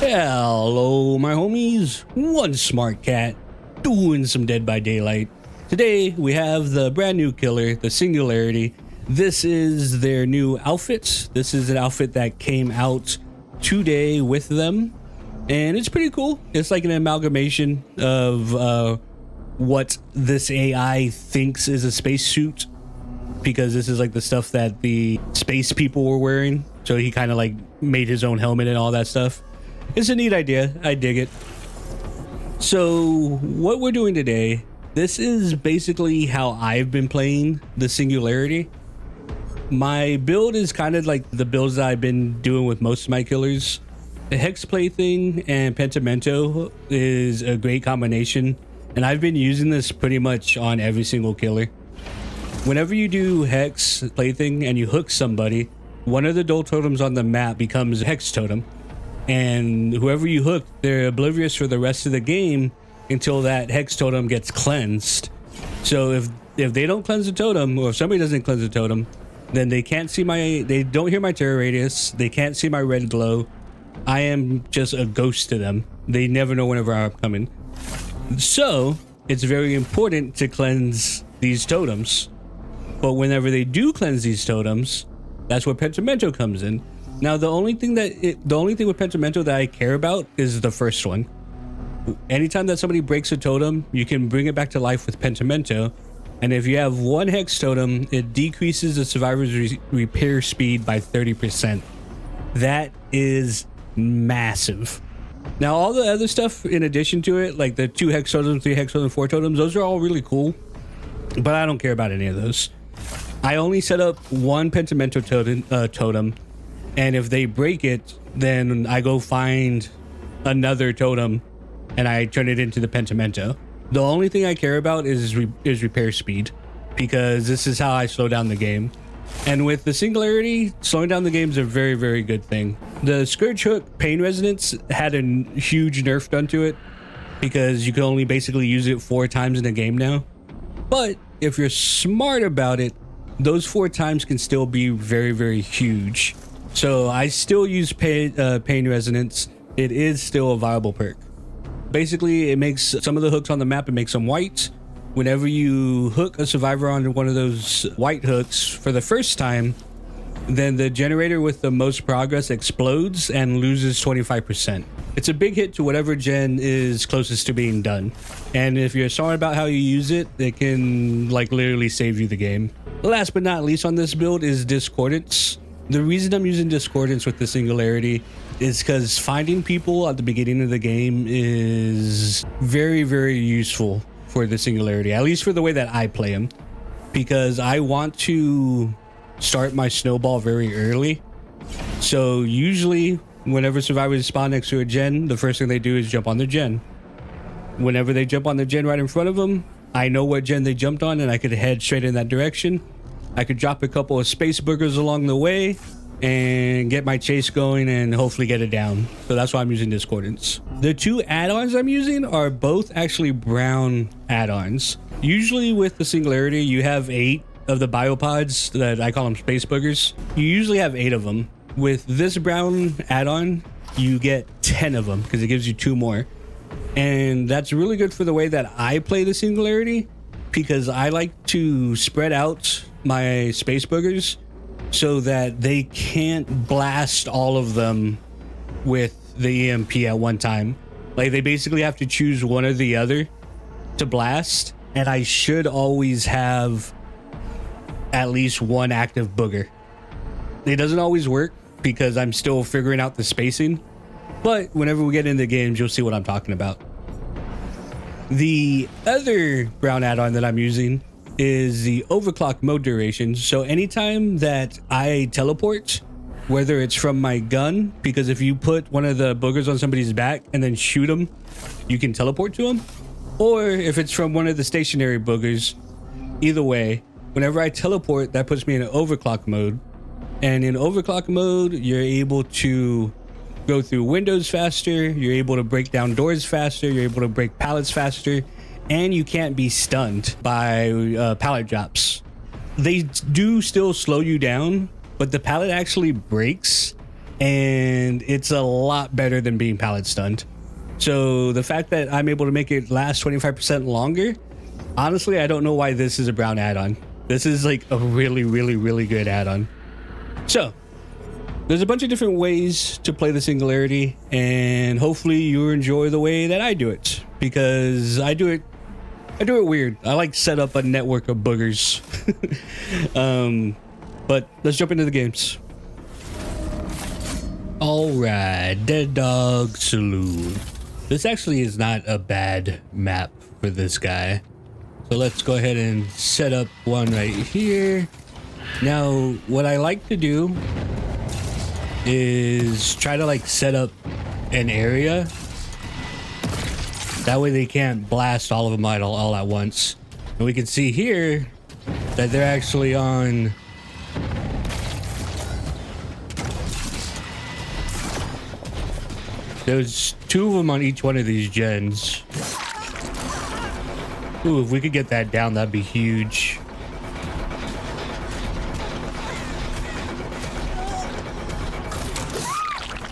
Hello, my homies. One smart cat doing some Dead by Daylight. Today we have the brand new killer, the Singularity. This is their new outfit. This is an outfit that came out today with them, and it's pretty cool. It's like an amalgamation of what this AI thinks is a spacesuit, because this is like the stuff that the space people were wearing. So he kind of like made his own helmet and all that stuff. It's a neat idea. I dig it. So what we're doing today, this is basically how I've been playing the Singularity. My build is kind of like the builds that I've been doing with most of my killers. The Hex Plaything and Pentimento is a great combination, and I've been using this pretty much on every single killer. Whenever you do Hex Plaything and you hook somebody, one of the dual totems on the map becomes a Hex Totem. And whoever you hook, they're oblivious for the rest of the game until that Hex Totem gets cleansed. So if they don't cleanse the totem, or if somebody doesn't cleanse the totem, then they can't see they don't hear my terror radius, they can't see my red glow. I am just a ghost to them. They never know whenever I'm coming. So it's very important to cleanse these totems. But whenever they do cleanse these totems, that's where Pentimento comes in. Now, the only thing with Pentimento that I care about is the first one. Anytime that somebody breaks a totem, you can bring it back to life with Pentimento. And if you have one Hex Totem, it decreases the survivor's repair speed by 30%. That is massive. Now, all the other stuff in addition to it, like the 2 Hex Totems, 3 Hex Totems, 4 Totems, those are all really cool. But I don't care about any of those. I only set up one Pentimento totem, and if they break it, then I go find another totem and I turn it into the Pentimento. The only thing I care about is repair speed, because this is how I slow down the game. And with the Singularity, slowing down the game is a very, very good thing. The Scourge Hook Pain Resonance had a huge nerf done to it, because you can only basically use it 4 times in a game now. But if you're smart about it, those 4 times can still be very, very huge. So I still use pain resonance. It is still a viable perk. Basically, it makes some of the hooks on the map, it makes them white. Whenever you hook a survivor onto one of those white hooks for the first time, then the generator with the most progress explodes and loses 25%. It's a big hit to whatever gen is closest to being done. And if you're smart about how you use it, it can like literally save you the game. Last but not least on this build is Discordance. The reason I'm using Discordance with the Singularity is because finding people at the beginning of the game is very, very useful for the Singularity, at least for the way that I play him, because I want to start my snowball very early. So usually whenever survivors spawn next to a gen, the first thing they do is jump on the gen. Whenever they jump on the gen right in front of them, I know what gen they jumped on and I could head straight in that direction. I could drop a couple of space boogers along the way and get my chase going and hopefully get it down. So that's why I'm using Discordance. The 2 add-ons I'm using are both actually brown add-ons. Usually with the Singularity, you have 8 of the biopods that I call them space boogers. You usually have 8 of them. With this brown add-on, you get 10 of them because it gives you 2 more. And that's really good for the way that I play the Singularity, because I like to spread out my space boogers so that they can't blast all of them with the EMP at one time. Like, they basically have to choose one or the other to blast, and I should always have at least 1 active booger. It doesn't always work because I'm still figuring out the spacing, but whenever we get into games, you'll see what I'm talking about. The other brown add-on that I'm using is the overclock mode duration. So anytime that I teleport, whether it's from my gun, because if you put one of the boogers on somebody's back and then shoot them, you can teleport to them, or if it's from one of the stationary boogers, either way, whenever I teleport, that puts me in an overclock mode. And in overclock mode, you're able to go through windows faster, you're able to break down doors faster, you're able to break pallets faster, and you can't be stunned by pallet drops. They do still slow you down, but the pallet actually breaks and it's a lot better than being pallet stunned. So the fact that I'm able to make it last 25% longer, honestly, I don't know why this is a brown add-on. This is like a really, really, really good add-on. So there's a bunch of different ways to play the Singularity, and hopefully you enjoy the way that I do it, because I do it weird. I like set up a network of boogers. But let's jump into the games. All right, Dead Dog Saloon. This actually is not a bad map for this guy. So let's go ahead and set up one right here. Now, what I like to do is try to like set up an area. That way they can't blast all of them out all at once. And we can see here that they're actually on... There's 2 of them on each one of these gens. Ooh, if we could get that down, that'd be huge.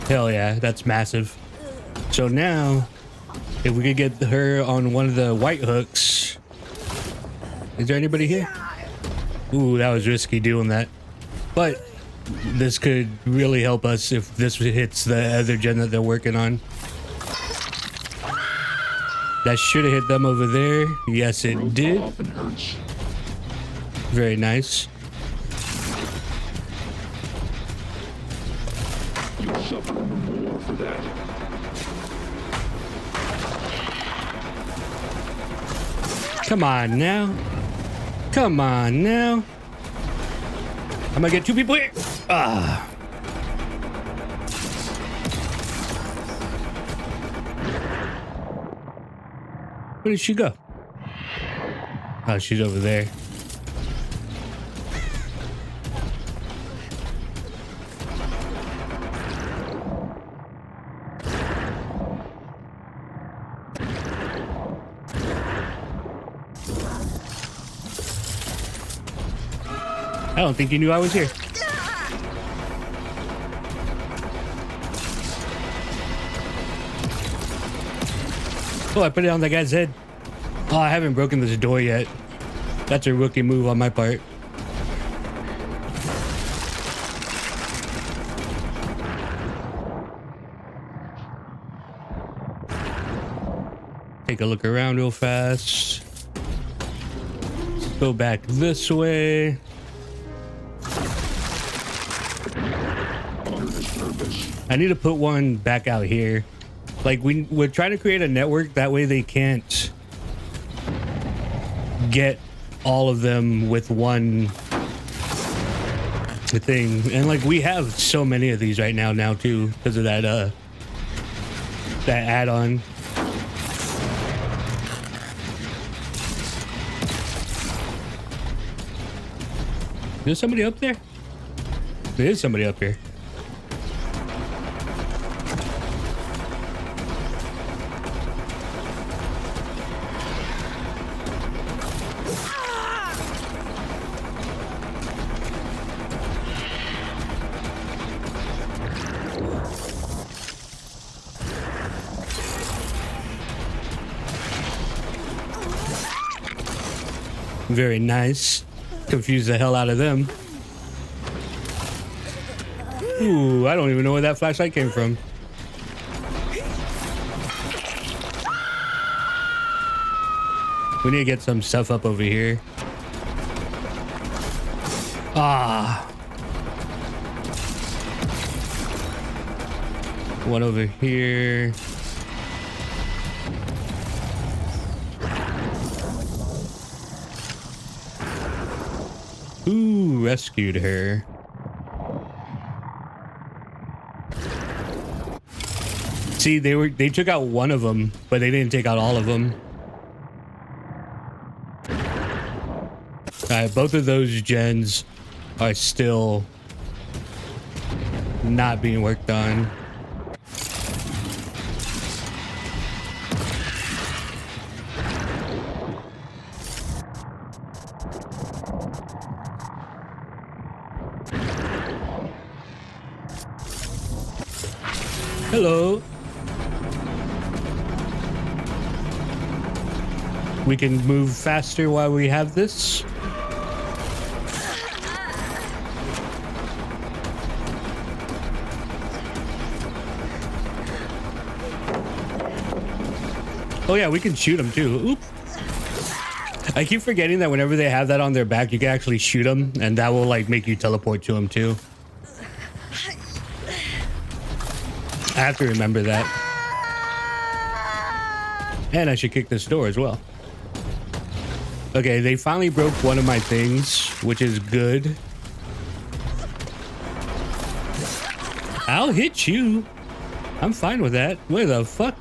Hell yeah, that's massive. So now, if we could get her on one of the white hooks. Is there anybody here? Ooh, that was risky doing that. But this could really help us if this hits the other gen that they're working on. That should have hit them over there. Yes, it did. Very nice. Come on now. Come on now. I'm gonna get 2 people here. Ah. Where did she go? Oh, she's over there. I don't think you knew I was here. Oh, I put it on that guy's head. Oh, I haven't broken this door yet. That's a rookie move on my part. Take a look around real fast. Let's go back this way. I need to put one back out here. Like we're trying to create a network that way they can't get all of them with one thing. And like we have so many of these right now too because of that that add-on. There's somebody up there? There is somebody up here. Very nice. Confuse the hell out of them. Ooh, I don't even know where that flashlight came from. We need to get some stuff up over here. Ah. One over here. Ooh, rescued her. See, they took out one of them, but they didn't take out all of them. Alright, both of those gens are still not being worked on. Hello. We can move faster while we have this. Oh yeah, we can shoot them too. Oop. I keep forgetting that whenever they have that on their back, you can actually shoot them, and that will like make you teleport to them too. I have to remember that. And I should kick this door as well. Okay, they finally broke one of my things, which is good. I'll hit you. I'm fine with that. Where the fuck?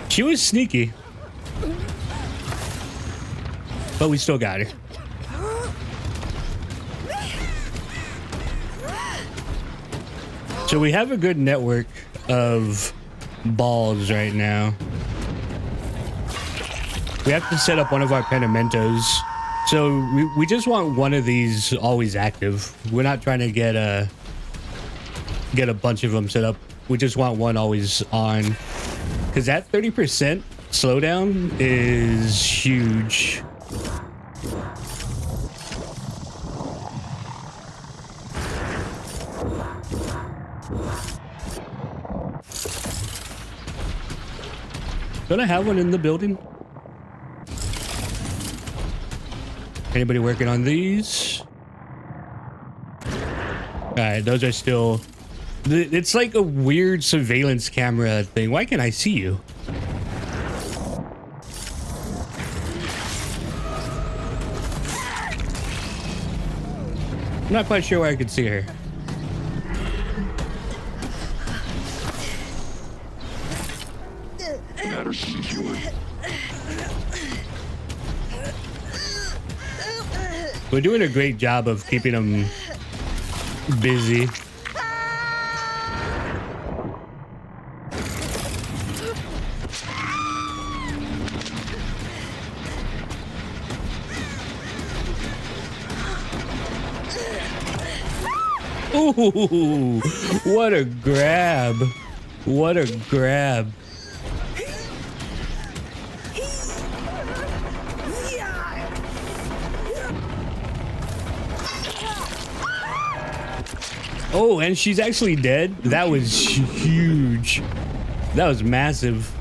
She was sneaky. But we still got her. So we have a good network of balls right now. We have to set up one of our Penamentos. So we just want one of these always active. We're not trying to get a bunch of them set up. We just want one always on. Because that 30% slowdown is huge. Don't I have one in the building? Anybody working on these? All right, those are still... It's like a weird surveillance camera thing. Why can't I see you? I'm not quite sure where I could see her. We're doing a great job of keeping them busy. Ooh, what a grab. What a grab. Oh, and she's actually dead. That was huge. That was massive.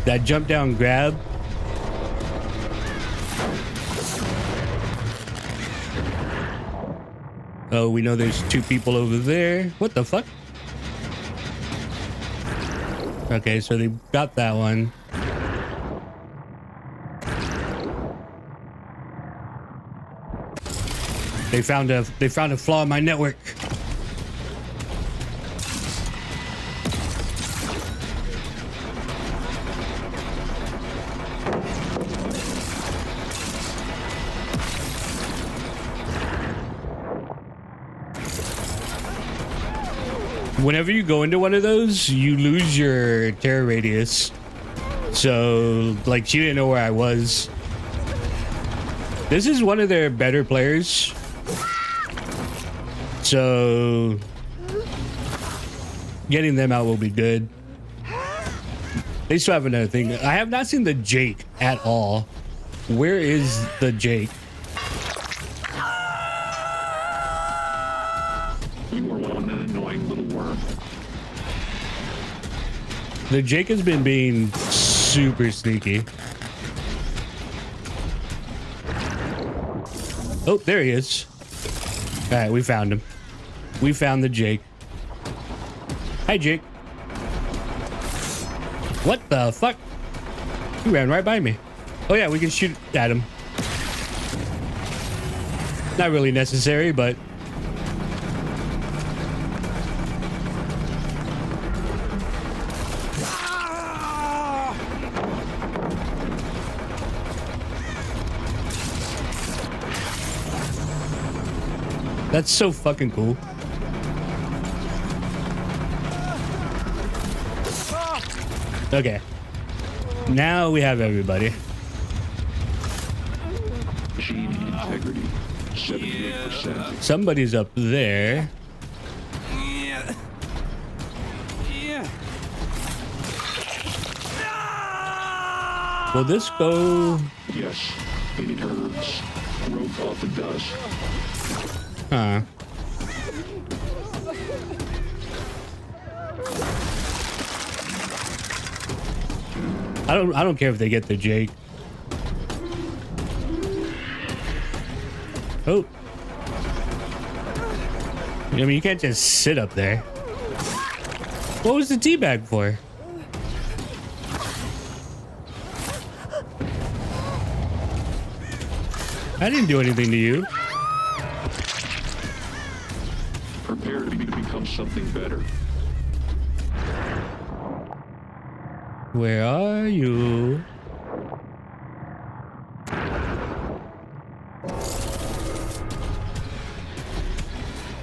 That jump down grab. Oh, we know there's two people over there. What the fuck? Okay, so they got that one. They found a flaw in my network. Whenever you go into one of those, you lose your terror radius. So, like, she didn't know where I was. This is one of their better players. So, getting them out will be good. They still have another thing. I have not seen the Jake at all. Where is the Jake? You are one annoying little worm. The Jake has been being super sneaky. Oh, there he is. All right, we found him. We found the Jake. Hi, Jake. What the fuck? He ran right by me. Oh yeah, we can shoot at him. Not really necessary, but... That's so fucking cool. Okay. Now we have everybody. Machine integrity, 78%. Somebody's up there. Will this go? Yes, it hurts. Growth often does. Huh. I don't care if they get the Jake. Oh. I mean, you can't just sit up there. What was the tea bag for? I didn't do anything to you. Prepare to become something better. Where are you?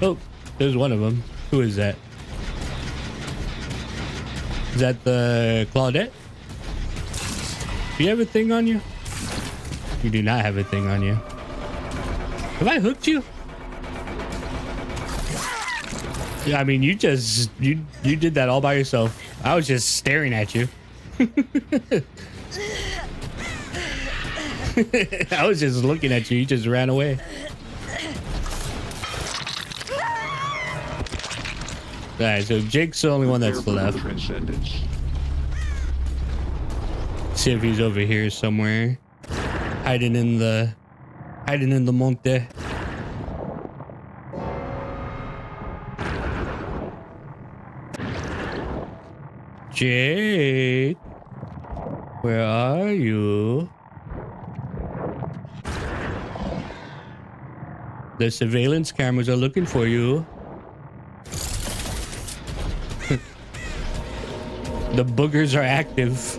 Oh, there's one of them. Who is that? Is that the Claudette? Do you have a thing on you? You do not have a thing on you. Have I hooked you? Yeah, I mean, you did that all by yourself. I was just staring at you. I was just looking at you. You just ran away. All right, so Jake's the only one that's left. See if he's over here somewhere, hiding in the monte. Jake, where are you? The surveillance cameras are looking for you. The boogers are active.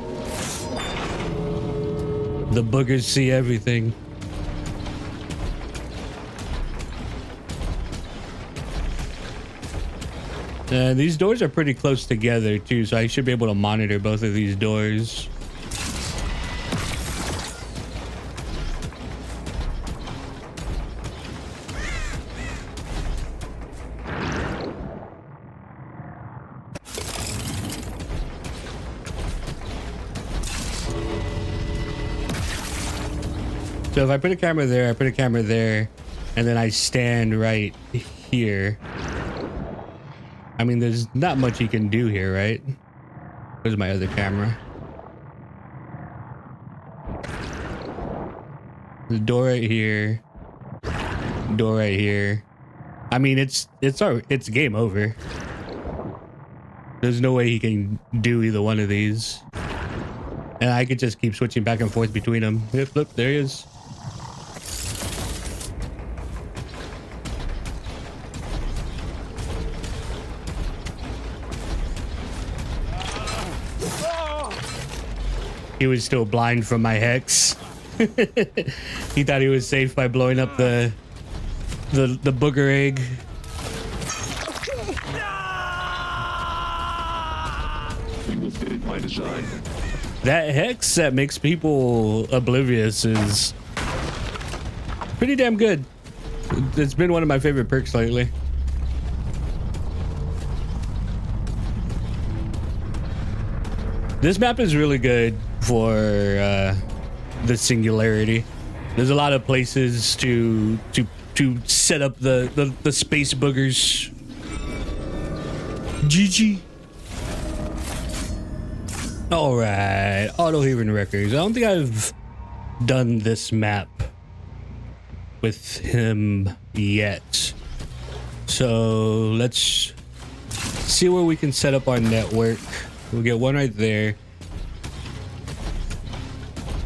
The boogers see everything. These doors are pretty close together too, so I should be able to monitor both of these doors. So if I put a camera there, I put a camera there, and then I stand right here. I mean, there's not much you can do here, right? Where's my other camera? The door right here. Door right here. I mean, it's game over. There's no way he can do either one of these. And I could just keep switching back and forth between them. Yep, look, there he is. He was still blind from my hex. He thought he was safe by blowing up the booger egg. We will fit it by design. That hex that makes people oblivious is pretty damn good. It's been one of my favorite perks lately. This map is really good for the Singularity. There's a lot of places to set up the space boogers. GG. All right, Auto Haven Records. I don't think I've done this map with him yet. So let's see where we can set up our network. We'll get one right there.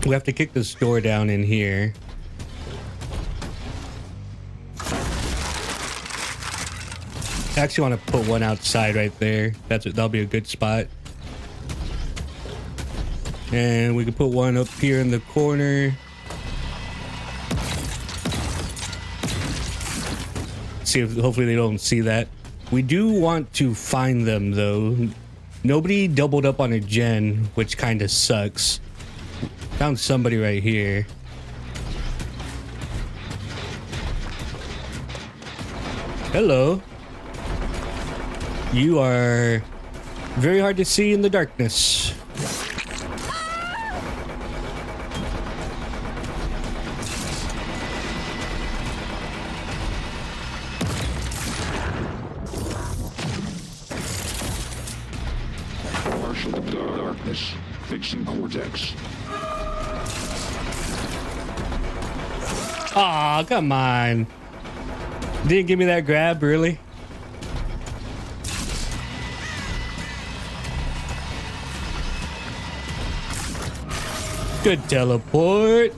We have to kick this door down in here. I actually want to put one outside right there. That'll be a good spot. And we can put one up here in the corner. See if hopefully they don't see that. We do want to find them though. Nobody doubled up on a gen, which kind of sucks. Found somebody right here. Hello. You are very hard to see in the darkness. Partial darkness. Fixing cortex. Aw, come on. Didn't give me that grab, really? Good teleport.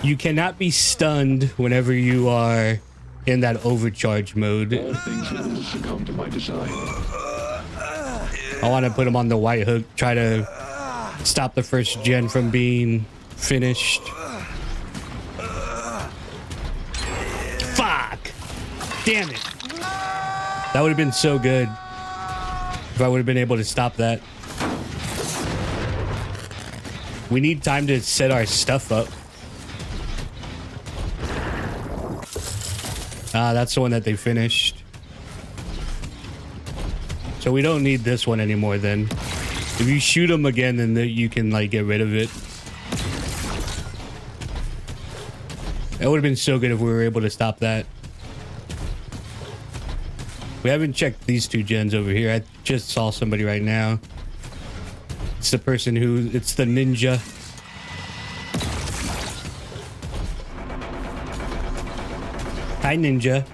You cannot be stunned whenever you are in that overcharge mode. All things will succumb to my design. I want to put him on the white hook, try to stop the first gen from being finished. Fuck! Damn it. That would have been so good if I would have been able to stop that. We need time to set our stuff up. Ah, that's the one that they finished. So we don't need this one anymore then. If you shoot them again, then you can like get rid of it. That would have been so good if we were able to stop that. We haven't checked these two gens over here. I just saw somebody right now. It's the person who... It's the ninja. Hi, ninja.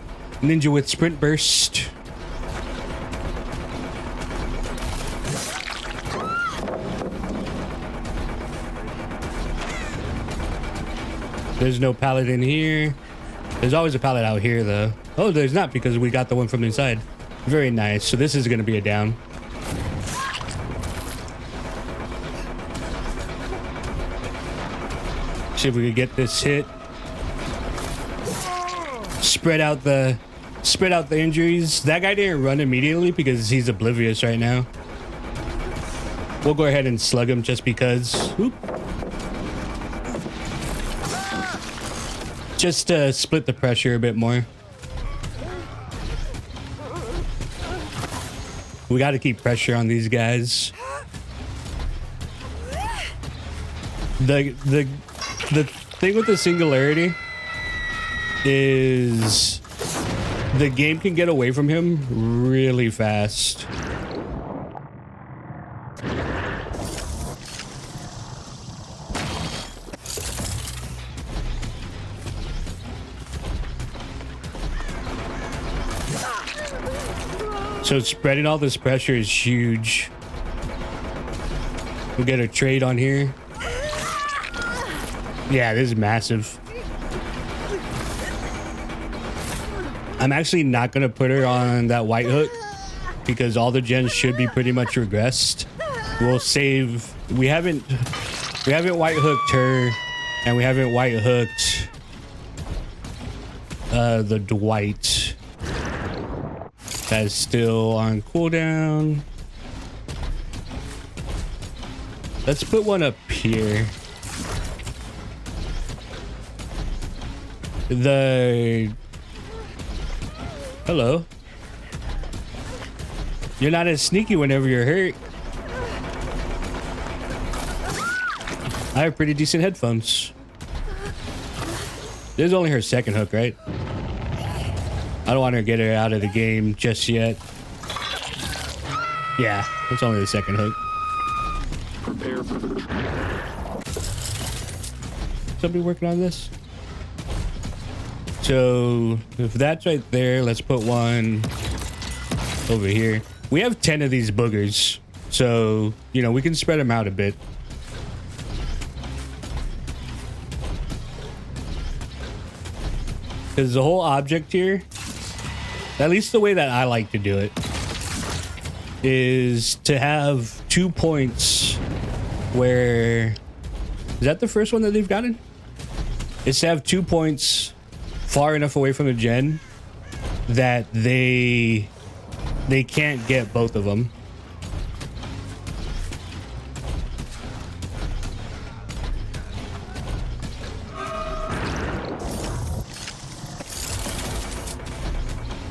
Ninja with sprint burst. There's no pallet in here. There's always a pallet out here, though. Oh, there's not, because we got the one from inside. Very nice. So this is going to be a down. See if we could get this hit. Spread out the injuries. That guy didn't run immediately because he's oblivious right now. We'll go ahead and slug him just because. Oop. Just to split the pressure a bit more. We got to keep pressure on these guys. The thing with the Singularity is the game can get away from him really fast. So spreading all this pressure is huge. We'll get a trade on here. Yeah, this is massive. I'm actually not going to put her on that white hook because all the gens should be pretty much regressed. We'll save... We haven't white hooked her, and we haven't white hooked the Dwight. That's still on cooldown. Let's put one up here. Hello. You're not as sneaky whenever you're hurt. I have pretty decent headphones. This is only her second hook, right? I don't want to get her out of the game just yet. Yeah, it's only the second hook. Prepare for the... Somebody working on this? So if that's right there, let's put one over here. We have 10 of these boogers, so you know we can spread them out a bit. Because the whole object here, at least the way that I like to do it, is to have 2 points where... Is that the first one that they've gotten? It's to have 2 points far enough away from the gen that they can't get both of them.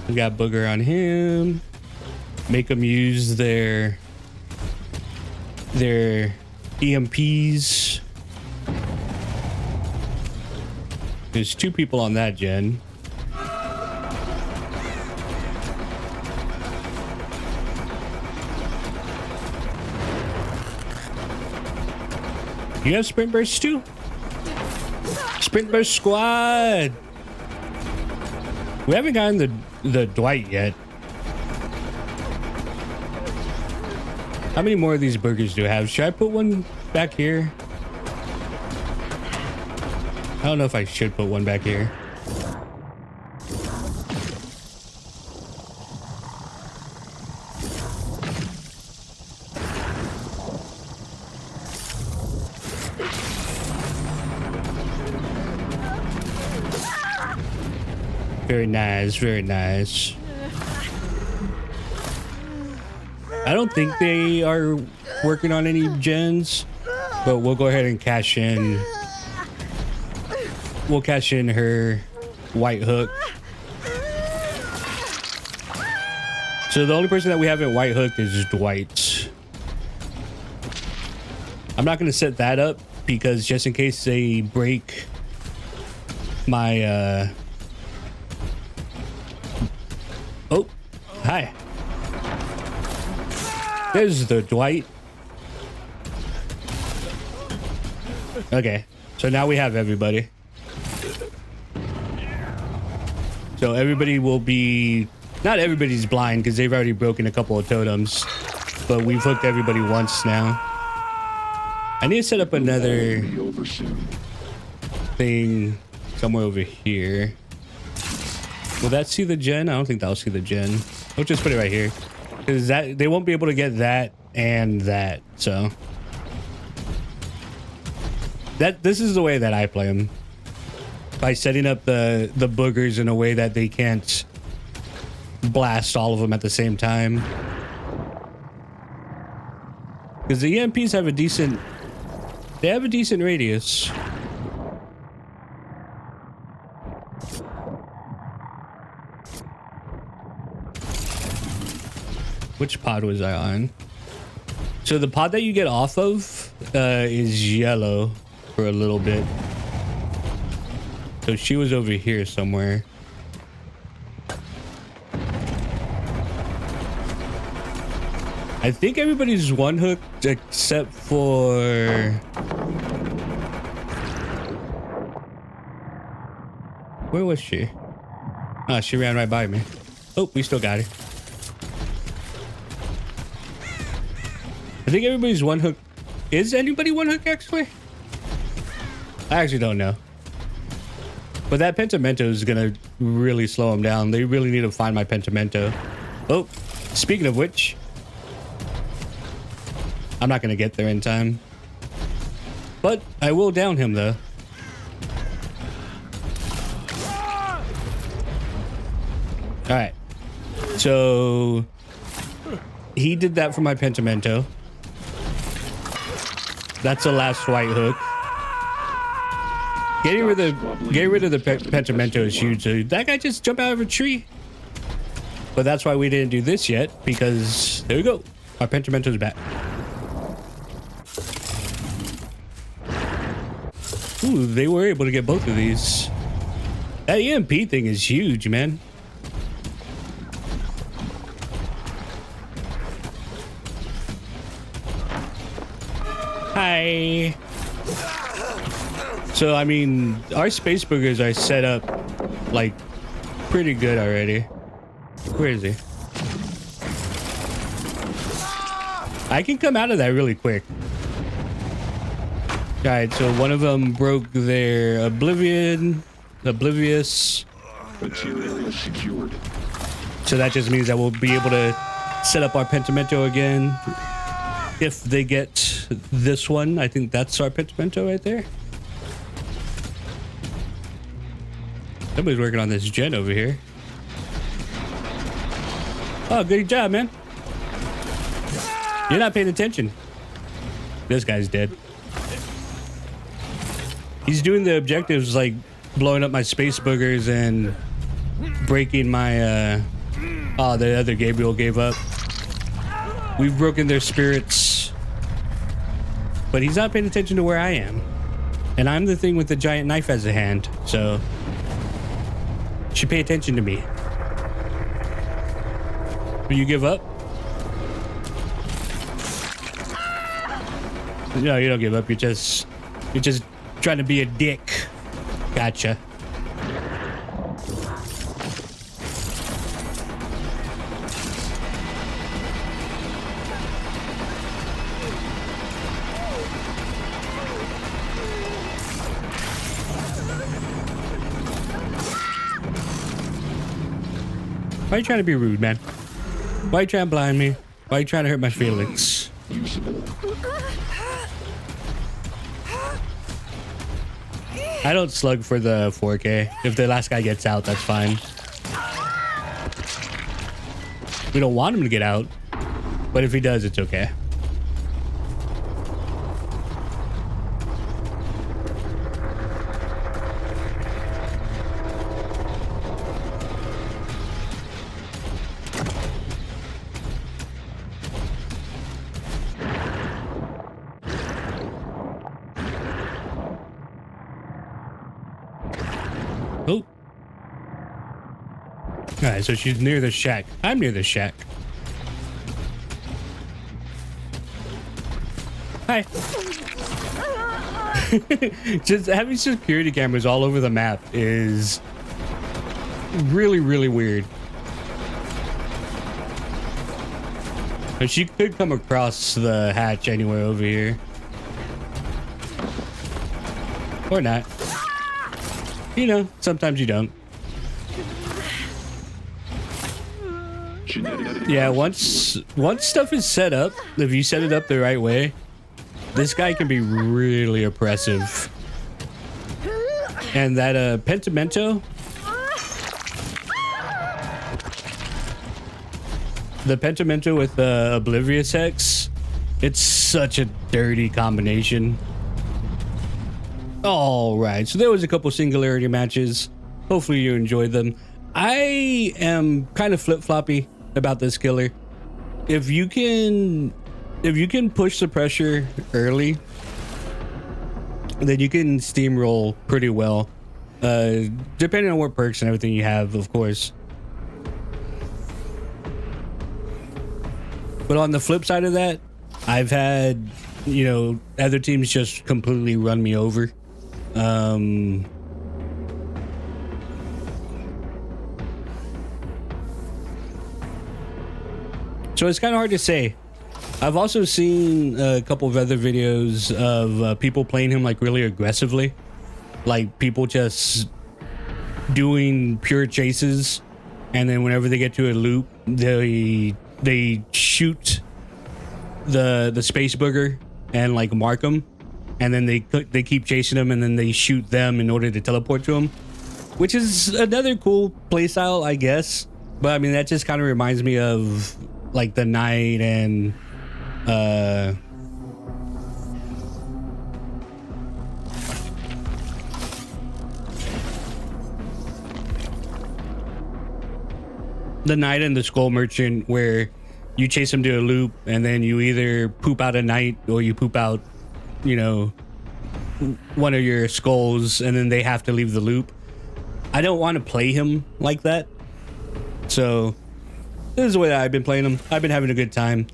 We got booger on him. Make them use their EMPs. There's 2 people on that gen. You have sprint burst too? Sprint burst squad. We haven't gotten the Dwight yet. How many more of these burgers do I have? Should I put one back here? I don't know if I should put one back here. Very nice, very nice. I don't think they are working on any gens, but we'll go ahead and cash in. We'll cash in her white hook. So the only person that we haven't white hooked is Dwight. I'm not going to set that up because just in case they break my oh, hi. There's the Dwight. Okay, so now we have everybody. So everybody will be... Not everybody's blind because they've already broken a couple of totems. But we've hooked everybody once now. I need to set up another thing somewhere over here. Will that see the gen? I don't think that'll see the gen. We'll just put it right here. Because that they won't be able to get that and that. So this is the way that I play them. By setting up the boogers in a way that they can't blast all of them at the same time. Because the EMPs have a decent... They have a decent radius. Which pod was I on? So the pod that you get off of is yellow for a little bit. So she was over here somewhere. I think everybody's one hooked except for... Where was she? Ah, she ran right by me. Oh, we still got her. I think everybody's one hook. Is anybody one hook actually? I actually don't know. But that Pentimento is gonna really slow them down. They really need to find my Pentimento. Oh, speaking of which, I'm not gonna get there in time. But I will down him though. Alright. So he did that for my Pentimento. That's the last white hook. Getting rid of the Pentimento is huge. So that guy just jumped out of a tree. But that's why we didn't do this yet, because there we go. Our Pentimento's back. Ooh, they were able to get both of these. That EMP thing is huge, man. Hi. So, I mean, our space boogers are set up, like, pretty good already. Where is he? I can come out of that really quick. Alright, so one of them broke their oblivious. Material secured. So that just means that we'll be able to set up our Pentimento again. If they get this one, I think that's our Pentimento right there. Somebody's working on this gen over here. Oh, good job, man. You're not paying attention. This guy's dead. He's doing the objectives like blowing up my space boogers and breaking my oh, the other Gabriel gave up. We've broken their spirits. But he's not paying attention to where I am. And I'm the thing with the giant knife as a hand, so you should pay attention to me. Will you give up? No, you don't give up. You're just trying to be a dick. Gotcha. Why are you trying to be rude, man? Why are you trying to blind me? Why are you trying to hurt my feelings? I don't slug for the 4K. If the last guy gets out, that's fine. We don't want him to get out, but if he does, it's okay. Oh. Alright, so she's near the shack. I'm near the shack. Hi. Just having security cameras all over the map is really, really weird. But she could come across the hatch anywhere over here. Or not. You know, sometimes you don't. Yeah, once stuff is set up, if you set it up the right way, this guy can be really oppressive. And that pentimento, the pentimento with the Oblivious Hex, it's such a dirty combination. All right, so there was a couple Singularity matches. Hopefully you enjoyed them. I am kind of flip-floppy about this killer. If you can push the pressure early, then you can steamroll pretty well. Depending on what perks and everything you have, of course. But on the flip side of that, I've had, you know, other teams just completely run me over. So it's kind of hard to say. I've also seen a couple of other videos of people playing him like really aggressively, like people just doing pure chases, and then whenever they get to a loop, they shoot the space booger and like mark them, and then they keep chasing them, and then they shoot them in order to teleport to them, which is another cool playstyle, I guess. But I mean, that just kind of reminds me of like the Knight and the Knight and the Skull Merchant, where you chase them to a loop and then you either poop out a Knight or you poop out, you know, one of your skulls, and then they have to leave the loop. I don't want to play him like that, so this is the way that I've been playing him. I've been having a good time,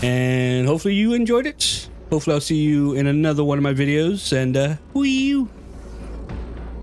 and hopefully you enjoyed it. Hopefully I'll see you in another one of my videos, and whee-oo.